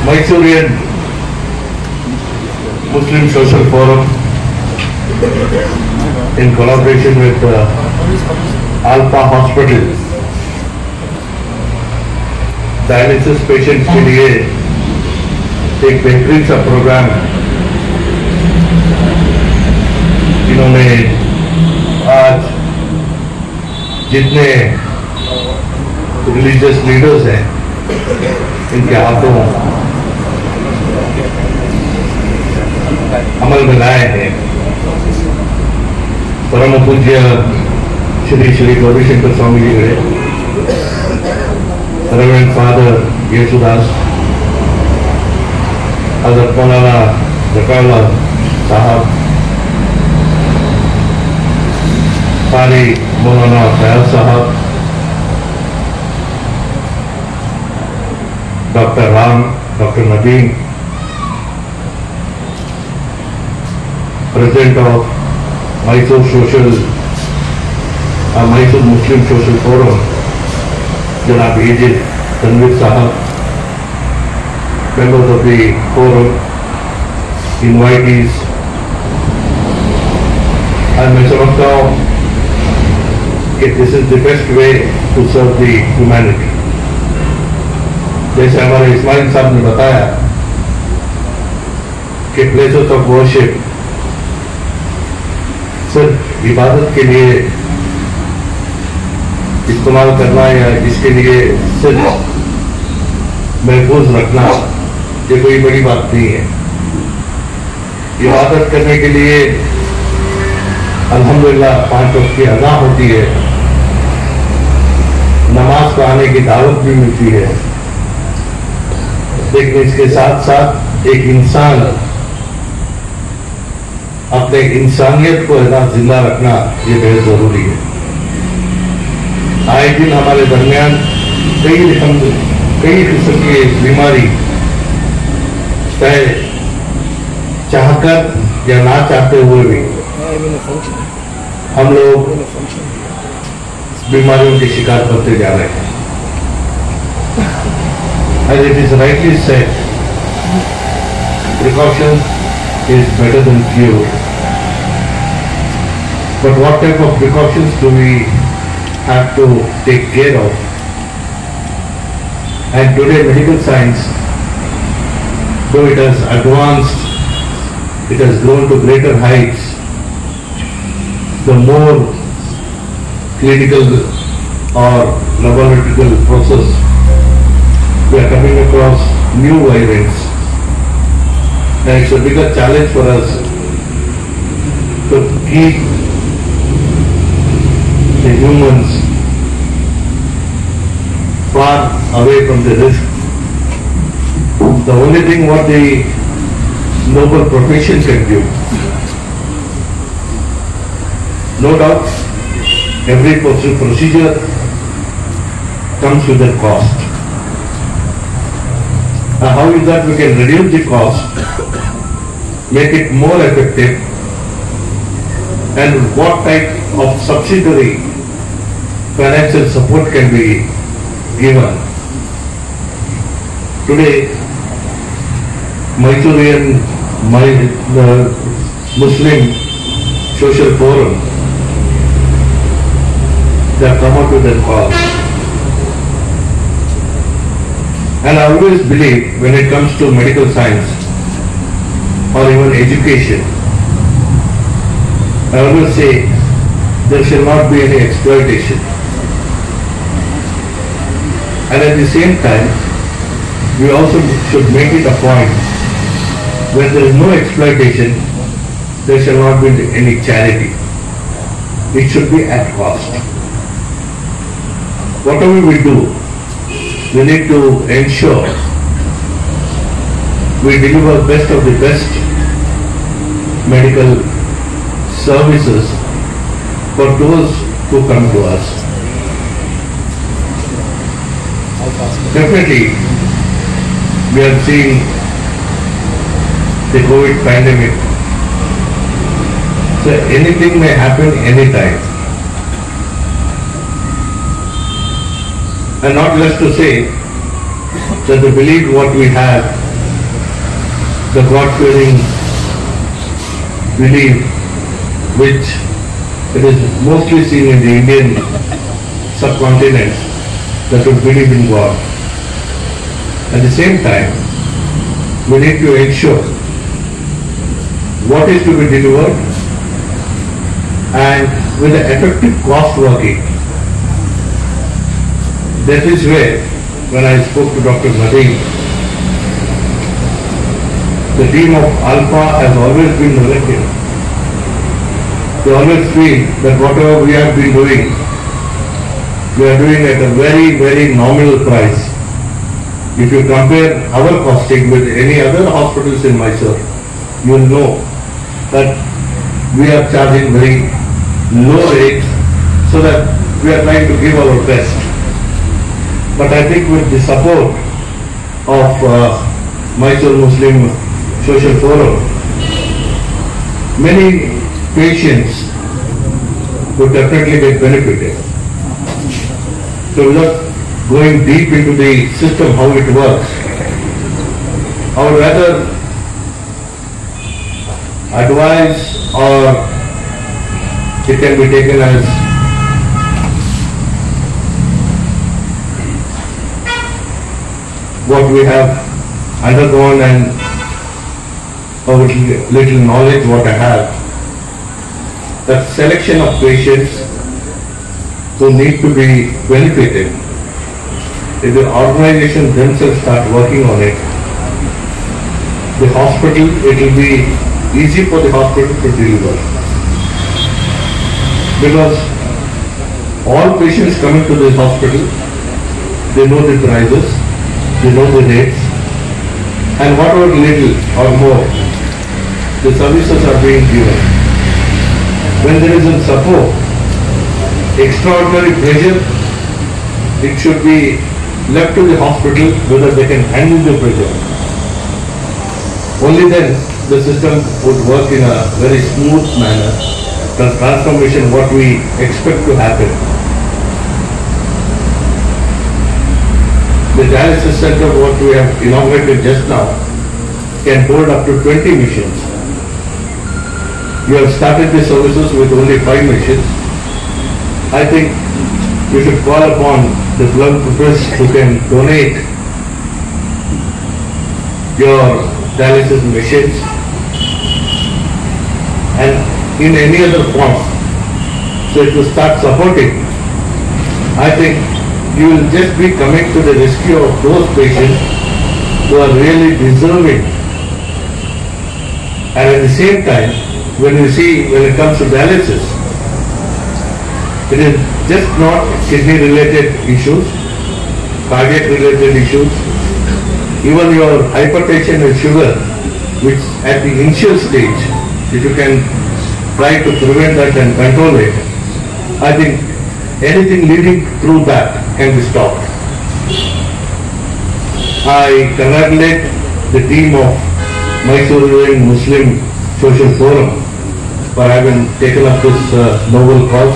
Mysorean Muslim Social Forum, in collaboration with Alpha Hospital, dialysis patients के लिए एक बेहतरीन सा प्रोग्राम इन्होंने आज जितने रिलीजियस लीडर्स हैं इनके हाथों अमल में लाए हैं। परम पूज्य श्री श्री गौरीशंकर स्वामी जी गए, रेवरेंड फादर येसुदास, हजरत मौलाना जकाउल्लाह साहब, कारी मौलाना फयाज साहब, doctor Ram, doctor Nadeem, president of Mysore Muslim Social Forum, जनाब एजिद तनवीर साहब, members of the forum, invitees, and मैं समझता हूँ कि this is the best way to serve the humanity। जैसे हमारे इस्माइल साहब ने बताया कि places of worship सिर्फ इबादत के लिए इस्तेमाल करना या इसके लिए सिर्फ महफूज रखना ये कोई बड़ी बात नहीं है। इबादत करने के लिए अल्हम्दुलिल्लाह 5 वक्त की अदा होती है, नमाज पढ़ने की दावत भी मिलती है, लेकिन इसके साथ साथ एक इंसान अपने इंसानियत को जिंदा रखना ये बेहद जरूरी है। आए दिन हमारे दरमियान कई किस्म की बीमारी चाहे चाहकर या ना चाहते हुए भी हम लोग बीमारियों के शिकार करते जा रहे हैं। As it is rightly said, precaution is better than cure. But what type of precautions do we have to take care of? And today medical science, though it has advanced, it has grown to greater heights, the more clinical or laboratory process we are coming across new variants. And it's a bigger challenge for us to keep the humans far away from the risk. The only thing what the noble profession can do, no doubt, every procedure comes with a cost. How is that we can reduce the cost, make it more effective, and what type of subsidiary financial support can be given? Today, Mysorean Muslim Social Forum, they have come up with a cause. And I always believe when it comes to medical science or even education, I always say there shall not be any exploitation. And at the same time, we also should make it a point when there is no exploitation, there shall not be any charity. It should be at cost. Whatever we do, we need to ensure we deliver best of the best medical services for those who come to us. Definitely, we are seeing the COVID pandemic. So anything may happen anytime. And not less to say that the belief what we have the God-fearing belief which it is mostly seen in the Indian subcontinent, that we believe in God. At the same time, we need to ensure what is to be delivered and with the effective cost working. That is where, when I spoke to Dr. Nadeem, the team of Alpha has always been relative. They always feel that whatever we have been doing, we are doing at a very, very nominal price. If you compare our costing with any other hospitals in Mysore, you will know that we are charging very low rates so that we are trying to give our best. But I think with the support of Mysore Muslim Social Forum, many patients would definitely get benefited. So without going deep into the system, how it works, I would rather advise, or it can be taken as what we have undergone and a little knowledge what I have, that selection of patients who need to be benefited, if the organization themselves start working on it, the hospital, it will be easy for the hospital to deliver. Because all patients coming to this hospital, they know the prices, they know the rates, and whatever little or more the services are being given. When there is a support, extraordinary pressure, it should be left to the hospital whether they can handle the pressure. Only then the system would work in a very smooth manner, the transformation what we expect to happen. The dialysis center what we have inaugurated just now can hold up to 20 machines. We have started the services with only 5 machines. I think we should call upon the philanthropists who can donate your dialysis machines and in any other form. So if you start supporting, I think you will just be coming to the rescue of those patients who are really deserving. And at the same time, when you see, when it comes to dialysis, it is just not kidney related issues, cardiac related issues, even your hypertension and sugar, which at the initial stage, if you can try to prevent that and control it, I think anything leading through that can be stopped. I congratulate the team of Mysore Muslim Social Forum for having taken up this noble cause.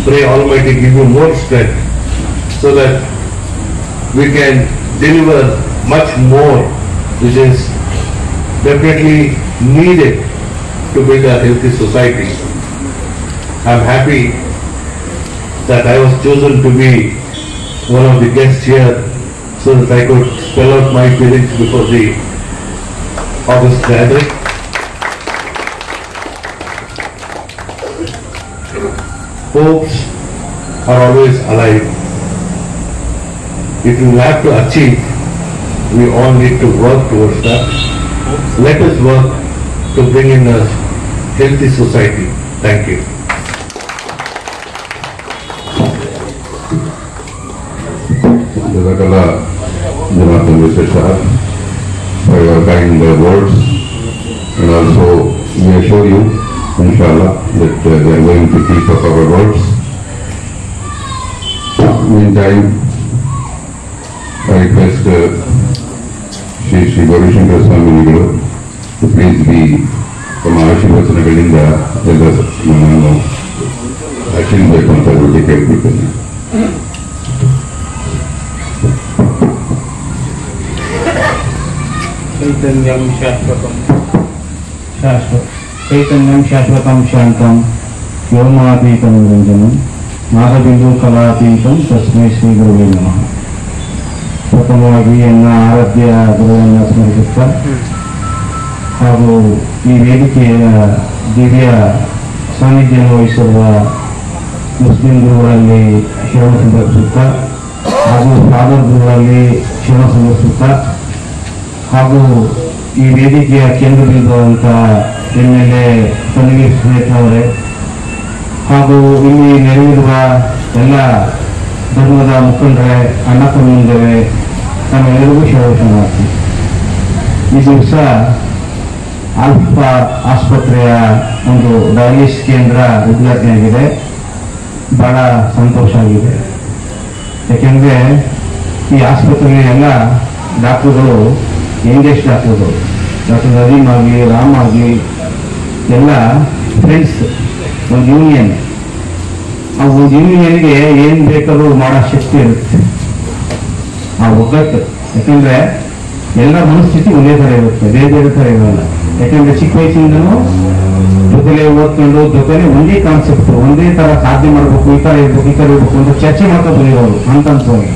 Pray Almighty give you more strength so that we can deliver much more, which is definitely needed to build a healthy society. I am happy that I was chosen to be one of the guests here so that I could spell out my feelings before the August gathering. Hopes are always alive. If you have to achieve, we all need to work towards that. Let us work to bring in a healthy society. Thank you. Jazakallah, Jamaat Mr. Shah, for your kind words, and also we assure you, inshallah, that they are going to keep up our words. Meantime, I request Shri Gauri Shankar Swami Niglu to please be from ಆಶೀರ್ವಚನಗಳಿಂದ ಎಲ್ಲ ನಾನು ರಕ್ಷಿಸಬೇಕು ಅಂತ ಹೇಳಿ ಕೇಳ್ಬಿಡ್ತೇನೆ. चैतन्यं शाश्वतं शांतं व्योमातीतं निरंजनं नादबिंदु कलातीतं तस्मै ಶ್ರೀ ಗುರುವೇ ನಮಃ. ಪ್ರಥಮವಾಗಿ ನನ್ನ ಆರಾಧ್ಯ ಗುರುವನ್ನು ಸ್ಮರಿಸುತ್ತಾ ಹಾಗೂ ಈ ವೇದಿಕೆಯ ದಿವ್ಯ ಸಾನ್ನಿಧ್ಯ ವಹಿಸಿರುವ ಮುಸ್ಲಿಂ ಗುರುಗಳಲ್ಲಿ ಶರಣ ಸಂದರ್ಶಿಸುತ್ತಾ ಹಾಗೂ ಫಾದರ್ ಗುರುಗಳಲ್ಲಿ ಶರಣ ಸಂದರ್ಶಿಸುತ್ತಾ ಹಾಗೂ ಈ ವೇದಿಕೆಯ ಕೇಂದ್ರಬಿಂದುವಂತಹ MLA ತನ್ವೀರ್ ಸೇಠ್ ಅವರೇ ಹಾಗೂ ಇಲ್ಲಿ ನೆರವಿರುವ ಎಲ್ಲ ಧರ್ಮದ ಮುಖಂಡರೇ, ಅಣ್ಣ ತಮ್ಮಂದಿರೇ, ನಮ್ಮೆಲ್ಲರಿಗೂ ಶರಣಾರ್ಥಿ. ಈ ದಿವಸ ಆಲ್ಫಾ ಆಸ್ಪತ್ರೆಯ ಒಂದು ಡಯಾಲಿಸಿಸ್ ಕೇಂದ್ರ ಉದ್ಘಾಟನೆಯಾಗಿದೆ. ಬಹಳ ಸಂತೋಷ ಆಗಿದೆ. ಯಾಕೆಂದರೆ ಈ ಆಸ್ಪತ್ರೆಯಲ್ಲಿ ಎಲ್ಲ ಡಾಕ್ಟರ್ಗಳು ಯಂಗೆಸ್ಟ್ ಡಾಕ್ಟರ್ಗಳು, ಡಾಕ್ಟರ್ ನದೀಮ್ ಆಗಲಿ, ರಾಮ್ ಆಗಲಿ, ಎಲ್ಲ ಫ್ರೆಂಡ್ಸ್, ಒಂದು ಯೂನಿಯನ್. ಆ ಒಂದು ಯೂನಿಯನ್ಗೆ ಏನು ಬೇಕಾದ್ರೂ ಮಾಡೋ ಶಕ್ತಿ ಇರುತ್ತೆ, ಆ ಒಗ್ಗಟ್ಟು. ಯಾಕೆಂದರೆ ಎಲ್ಲ ಮನಸ್ಥಿತಿ ಒಂದೇ ಥರ ಇರುತ್ತೆ, ಬೇರೆ ಬೇರೆ ಥರ ಇರೋಲ್ಲ. ಯಾಕೆಂದರೆ ಚಿಕ್ಕ ವಯಸ್ಸಿಂದನೂ ಜೊತೆಲೇ ಓದ್ಕೊಂಡು ಜೊತೆಲೇ ಒಂದೇ ಕಾನ್ಸೆಪ್ಟ್, ಒಂದೇ ಥರ ಸಾಧನೆ ಮಾಡಬೇಕು, ಈ ಥರ ಇರ್ಬೇಕು, ಈ ಥರ ಇರ್ಬೇಕು ಅಂತ ಚರ್ಚೆ ಮಾಡ್ತಾ ಬಂದಿರೋರು ಹಂತವಾಗಿ.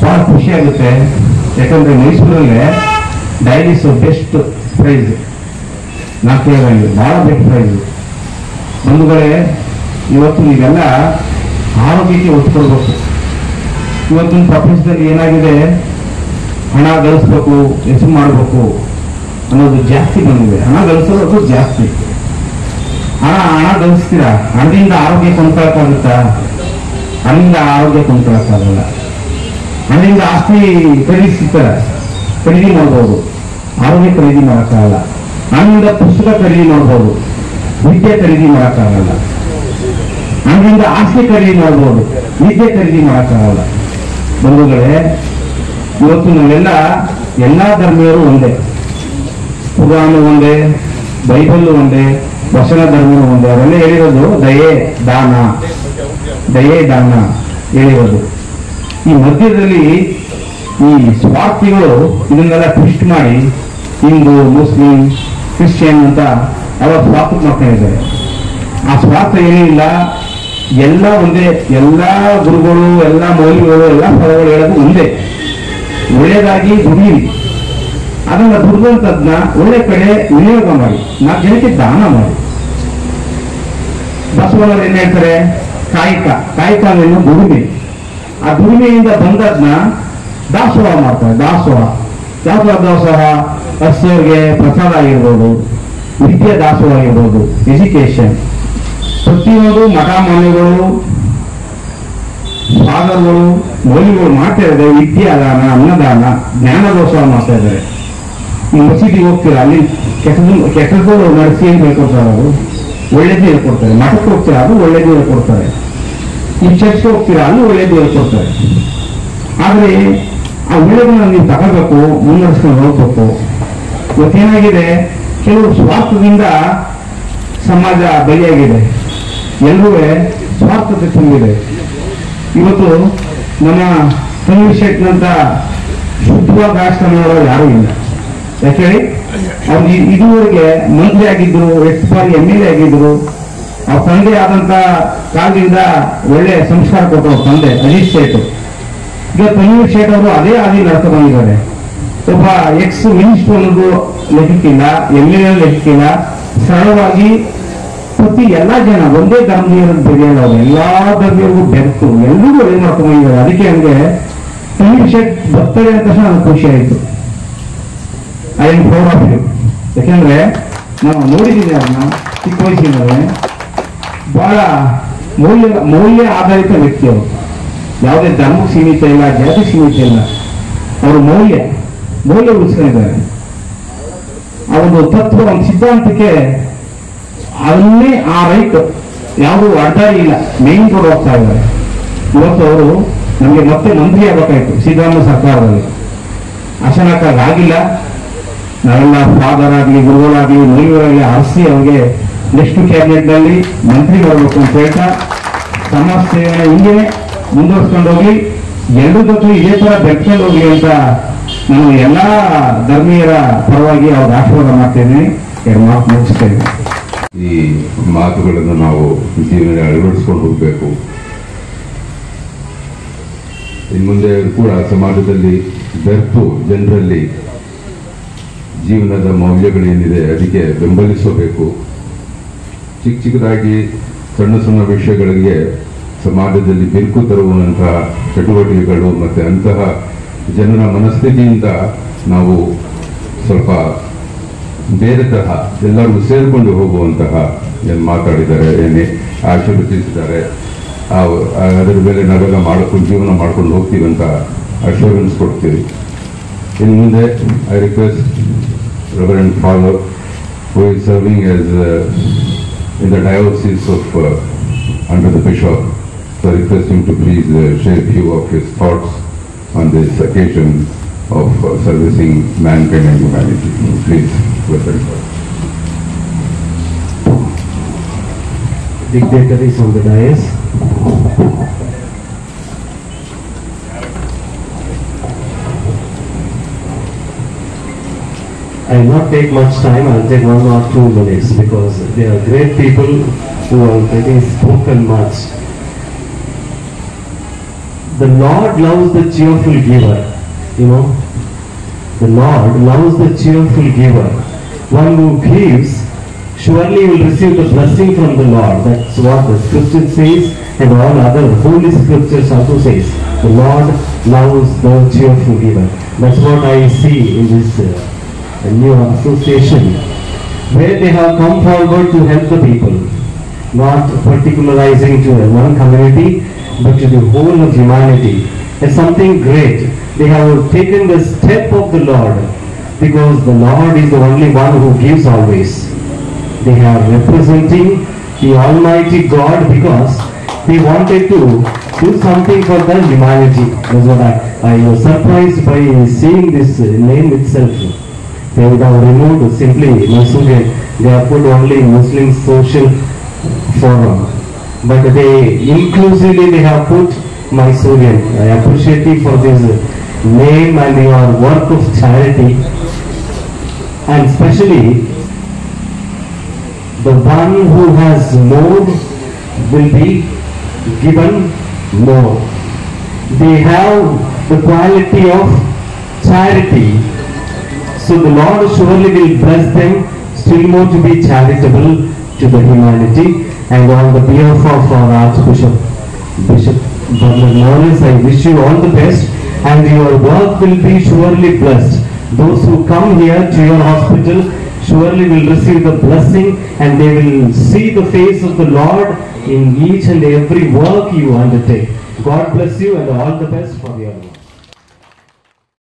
ಭಾಳ ಖುಷಿ ಆಗುತ್ತೆ. ಯಾಕಂದರೆ ಮೈಸೂರಲ್ಲೇ ಡಯಾಲಿಸಿಸ್ ಬೆಸ್ಟ್ ಪ್ರೈಸ್ ನಾ ಕೇಳಿದಂಗೆ, ಭಾಳ ಬೆಸ್ಟ್ ಪ್ರೈಸ್. ಬಂಧುಗಳೇ, ಇವತ್ತು ನೀವೆಲ್ಲ ಆರೋಗ್ಯಕ್ಕೆ ಒತ್ತು ಕೊಡಬೇಕು. ಇವತ್ತಿನ ಪ್ರಪಂಚದಲ್ಲಿ ಏನಾಗಿದೆ, ಹಣ ಗಳಿಸ್ಬೇಕು, ಹೆಸರು ಮಾಡಬೇಕು ಅನ್ನೋದು ಜಾಸ್ತಿ ಬಂದಿದೆ. ಹಣ ಗಳಿಸೋದು ಜಾಸ್ತಿ. ಹಣ ಗಳಿಸ್ತೀರಾ, ಹಣದಿಂದ ಆರೋಗ್ಯ ಕೊಂಡ್ಕೊಳಕ್ಕಾಗುತ್ತಾ? ಹಣದಿಂದ ಆರೋಗ್ಯ ಕೊಂಡ್ಕೊಳಕ್ಕಾಗಲ್ಲ. ಹಣದಿಂದ ಆಸ್ತಿ ಖರೀದಿ ಮಾಡ್ಬೋದು, ಆರೋಗ್ಯ ಖರೀದಿ ಮಾಡೋಕ್ಕಾಗಲ್ಲ. ಹಣದಿಂದ ಪುಸ್ತಕ ಖರೀದಿ ಮಾಡ್ಬೋದು, ವಿದ್ಯೆ ಖರೀದಿ ಮಾಡೋಕ್ಕಾಗಲ್ಲ. ಹಣದಿಂದ ಆಸ್ತಿ ಖರೀದಿ ಮಾಡ್ಬೋದು, ವಿದ್ಯೆ ಖರೀದಿ ಮಾಡೋಕ್ಕಾಗಲ್ಲ. ಬಂಧುಗಳೇ, ಇವತ್ತು ನಾವೆಲ್ಲ ಎಲ್ಲ ಧರ್ಮೀಯರು ಒಂದೇ, ಪುರಾಣ ಒಂದೇ, ಬೈಬಲ್ ಒಂದೇ, ವಚನ ಧರ್ಮನೂ ಒಂದೇ. ಅವೆಲ್ಲ ಹೇಳಿರೋದು ದಯೆ ದಾನ ಹೇಳಿರೋದು. ಈ ಮಧ್ಯದಲ್ಲಿ ಈ ಸ್ವಾರ್ಥಿಗಳು ಇದನ್ನೆಲ್ಲ ಟ್ವಿಸ್ಟ್ ಮಾಡಿ ಹಿಂದೂ, ಮುಸ್ಲಿಂ, ಕ್ರಿಶ್ಚಿಯನ್ ಅಂತ ಅವರ ಸ್ವಾರ್ಥಕ್ಕೆ ಮಾಡ್ಕೊಂಡಿದ್ದಾರೆ. ಆ ಸ್ವಾರ್ಥ ಏನಿಲ್ಲ, ಎಲ್ಲ ಒಂದೇ. ಎಲ್ಲ ಗುರುಗಳು, ಎಲ್ಲ ಮೌಲ್ಯಗಳು, ಎಲ್ಲ ಪದಗಳು ಹೇಳೋದು ಒಂದೇ. ಒಳ್ಳೆಯದಾಗಿ ದುಡಿಯಿರಿ, ಅದನ್ನ ದುಡಿದಂಥದ್ನ ಒಳ್ಳೆ ಕಡೆ ವಿನಿಯೋಗ ಮಾಡಿ, 4 ಜನಕ್ಕೆ ದಾನ ಮಾಡಿ. ಬಸವಣ್ಣವರು ಏನ್ ಹೇಳ್ತಾರೆ, ಕಾಯಕ ಅನ್ನೋ ದುಡಿಮೆ. ಆ ದುಡಿಮೆಯಿಂದ ಬಂದದ್ನ ದಾಸೋಹ ಮಾಡ್ತಾರೆ. ದಾಸೋಹ ಯಾವ ದಾಸೋಹ? ಹಸಿಯವರಿಗೆ ಪ್ರಸಾದ ಆಗಿರ್ಬೋದು, ವಿದ್ಯೆ ದಾಸೋಹ ಆಗಿರ್ಬೋದು, ಎಜುಕೇಶನ್. ಪ್ರತಿಯೊಂದು ಮಠ ಮನೆಗಳು, ಫಾದರ್ಗಳು, ಮೌಲ್ಯಗಳು ಮಾಡ್ತಾ ಇದ್ದಾರೆ. ವಿದ್ಯಾದಾನ, ಅನ್ನದಾನ, ಜ್ಞಾನ ದಾಸೋಹ ಮಾಡ್ತಾ ಇದ್ದಾರೆ. ಈ ಮಸೀದಿಗೆ ಹೋಗ್ತೀರಾ, ಅಲ್ಲಿ ಕೆಟ್ಟದ್ದು ನಡೆಸಿ ಅಂತ ಹೇಳ್ಕೊಡ್ತಾರೆ, ಅವರು ಒಳ್ಳೇದು ಹೇಳ್ಕೊಡ್ತಾರೆ. ಮಠಕ್ಕೆ ಹೋಗ್ತೀರಾ, ಅದು ಒಳ್ಳೇದು ಹೇಳ್ಕೊಡ್ತಾರೆ. ಈ ಚರ್ಚ್ಗೆ ಹೋಗ್ತೀರಾ, ಅಲ್ಲಿ ಒಳ್ಳೇದು ಹೇಳ್ಕೊಡ್ತಾರೆ. ಆದರೆ ಆ ಒಳ್ಳೆದನ್ನ ನೀವು ತಗೋಬೇಕು, ಮುನ್ನಡೆಸ್ಕೊಂಡು ಹೋಗ್ಬೇಕು. ಇವತ್ತೇನಾಗಿದೆ, ಕೆಲವು ಸ್ವಾರ್ಥದಿಂದ ಸಮಾಜ ಬಲಿಯಾಗಿದೆ. ಎಲ್ಲರೂ ಸ್ವಾರ್ಥತೆ ತುಂಬಿದೆ. ಇವತ್ತು ನಮ್ಮ ತನ್ವೀರ್ ಶೆಟ್ನಂತ ಶುದ್ಧವಾದ ರಾಜಕಾರಣಿಗಳು ಯಾರೂ ಇಲ್ಲ. ಯಾಕೇಳಿ, ಅವ್ರು ಇದುವರೆಗೆ ಮಂತ್ರಿ ಆಗಿದ್ರು, 8 ಬಾರಿ MLA ಆಗಿದ್ರು. ಅವ್ರ ತಂದೆ ಆದಂತ ಕಾಲದಿಂದ ಒಳ್ಳೆ ಸಂಸ್ಕಾರ ಕೊಟ್ಟರು ತಂದೆ ಅಜಿತ್ ಶೇಟ್. ಈಗ ತನ್ವೀರ್ ಶೇಟ್ ಅವರು ಅದೇ ಹಾದಿ ನಡ್ಕೊ ಬಂದಿದ್ದಾರೆ. ಒಬ್ಬ ಎಕ್ಸ್ ಮಿನಿಸ್ಟರ್ ಅನ್ನೋದು ಲೆಕ್ಕಕ್ಕಿಲ್ಲ, MLA ಲೆಕ್ಕಕ್ಕಿಲ್ಲ. ಸರಳವಾಗಿ ಪ್ರತಿ ಎಲ್ಲ ಜನ ಒಂದೇ ಧರ್ಮೀಯರ ಬೆಳೆಯೋದು, ಎಲ್ಲಾ ಧರ್ಮೀಯರಿಗೂ ಬೆರೆತು ಎಲ್ಲರಿಗೂ ಒಳ್ಳೆ ಮಾಡ್ಕೊಂಡು ಬಂದಿದ್ದಾರೆ. ಅದಕ್ಕೆ ಹಂಗೆ ತನ್ವೀರ್ ಶೇಟ್ ಬರ್ತಾರೆ ಅಂತ ತಕ್ಷಣ ನನಗೆ ಖುಷಿ ಆಯಿತು. I am proud of you. ಯಾಕೆಂದ್ರೆ ನಾವು ನೋಡಿದ್ದೀವಿ ಅವ್ರನ್ನ ಚಿಕ್ಕ ವಯಸ್ಸಿನಲ್ಲಿ. ಬಹಳ ಮೌಲ್ಯ ಆಧಾರಿತ ವ್ಯಕ್ತಿ ಅವರು. ಯಾವುದೇ ಧರ್ಮಕ್ಕೆ ಸೀಮಿತ ಇಲ್ಲ, ಜಾತಿ ಸೀಮಿತ ಇಲ್ಲ. ಅವರು ಮೌಲ್ಯ ಉಳಿಸ್ಕೊಂಡಿದ್ದಾರೆ. ಆ ಒಂದು ತತ್ವ, ಒಂದು ಸಿದ್ಧಾಂತಕ್ಕೆ ಅದನ್ನೇ ಆ ರೈಟ್ ಯಾವುದೂ ಅಡ್ಡಾಡಿ ಇಲ್ಲ, ಮೇನ್ ರೋಡ್ ಹೋಗ್ತಾ ಇದ್ದಾರೆ. ಇವತ್ತು ಅವರು ನಮಗೆ ಮತ್ತೆ ಮಂತ್ರಿ ಆಗಬೇಕಾಯ್ತು ಸಿದ್ದರಾಮಯ್ಯ ಸರ್ಕಾರದಲ್ಲಿ. ಅಶನಕ್ಕಾಗಿಲ್ಲ. ನಾವೆಲ್ಲ ಫಾದರ್ ಆಗಲಿ, ಗುರುಗಳಾಗಲಿ, ಮೌಲ್ಯಗಳಾಗಲಿ ಆರಿಸಿ ಅವ್ರಿಗೆ ನೆಕ್ಸ್ಟ್ ಕ್ಯಾಬಿನೆಟ್ ನಲ್ಲಿ ಮಂತ್ರಿ ಮಾಡಬೇಕು ಅಂತ ಹೇಳ್ತಾ ಸಮಾಜ ಸೇವೆನ ಹಿಂಗೆ ಮುಂದುವರ್ಸ್ಕೊಂಡು ಹೋಗ್ಲಿ, ಎಲ್ಲರ ಜೊತೆ ಇದೇ ತರ ಬೆಳ್ಕೊಂಡು ಹೋಗ್ಲಿ ಅಂತ ನಾನು ಎಲ್ಲ ಧರ್ಮೀಯರ ಪರವಾಗಿ ಅವ್ರಿಗೆ ಆಶೀರ್ವಾದ ಮಾಡ್ತೇನೆ. ಎರಡು ಮಾತು ಮುಗಿಸ್ತೇನೆ. ಈ ಮಾತುಗಳನ್ನು ನಾವು ಜೀವನ ಅಳವಡಿಸ್ಕೊಂಡು ಹೋಗಬೇಕು. ಇನ್ನು ಮುಂದೆ ಕೂಡ ಸಮಾಜದಲ್ಲಿ ಬೆರೆತು ಜನರಲ್ಲಿ ಜೀವನದ ಮೌಲ್ಯಗಳೇನಿದೆ ಅದಕ್ಕೆ ಬೆಂಬಲಿಸಬೇಕು. ಚಿಕ್ಕದಾಗಿ ಸಣ್ಣ ಸಣ್ಣ ವಿಷಯಗಳಿಗೆ ಸಮಾಜದಲ್ಲಿ ಬಿರುಕು ತರುವಂತಹ ಚಟುವಟಿಕೆಗಳು ಮತ್ತು ಅಂತಹ ಜನರ ಮನಸ್ಥಿತಿಯಿಂದ ನಾವು ಸ್ವಲ್ಪ ಬೇರೆ ತರಹ ಎಲ್ಲರೂ ಸೇರಿಕೊಂಡು ಹೋಗುವಂತಹ ಏನು ಮಾತಾಡಿದ್ದಾರೆ, ಏನೇ ಆಶೀರ್ವದಿಸಿದ್ದಾರೆ, ಅದರ ಮೇಲೆ ನಾವೆಲ್ಲ ಜೀವನ ಮಾಡ್ಕೊಂಡು ಹೋಗ್ತೀವಿ ಅಂತ ಅಶ್ಯೂರೆನ್ಸ್ ಕೊಡ್ತೀವಿ. ಇನ್ನು ಮುಂದೆ I request reverend father who is serving as in the diocese of under the bishop, so I request him to please share a few of his thoughts on this occasion of servicing mankind and humanity. Please, Reverend Father. Dignitaries on the dais, I will not take much time. I will take 1 or 2 minutes because they are great people who have already spoken much. The Lord loves the cheerful giver. You know, the Lord loves the cheerful giver. One who gives surely will receive the blessing from the Lord. That's what the scripture says, and all other holy scriptures also says. The Lord loves the cheerful giver. That's what I see in this a new association, where they have come forward to help the people, not particularizing to one community, but to the whole of humanity. It's something great. They have taken the step of the Lord, because the Lord is the only one who gives always. They are representing the Almighty God because they wanted to do something for the humanity. That's what I was surprised by seeing this name itself. They would have removed simply Masurian. They have put only Muslim Social Forum. But they inclusively they have put Masurian. I appreciate you for this name and your work of charity. And especially the one who has more will be given more. They have the quality of charity. So the Lord surely will bless them still more to be charitable to the humanity. And on the behalf of our Archbishop, Bishop Bernard Lawrence, I wish you all the best, and your work will be surely blessed. Those who come here to your hospital surely will receive the blessing, and they will see the face of the Lord in each and every work you undertake. God bless you and all the best for your work.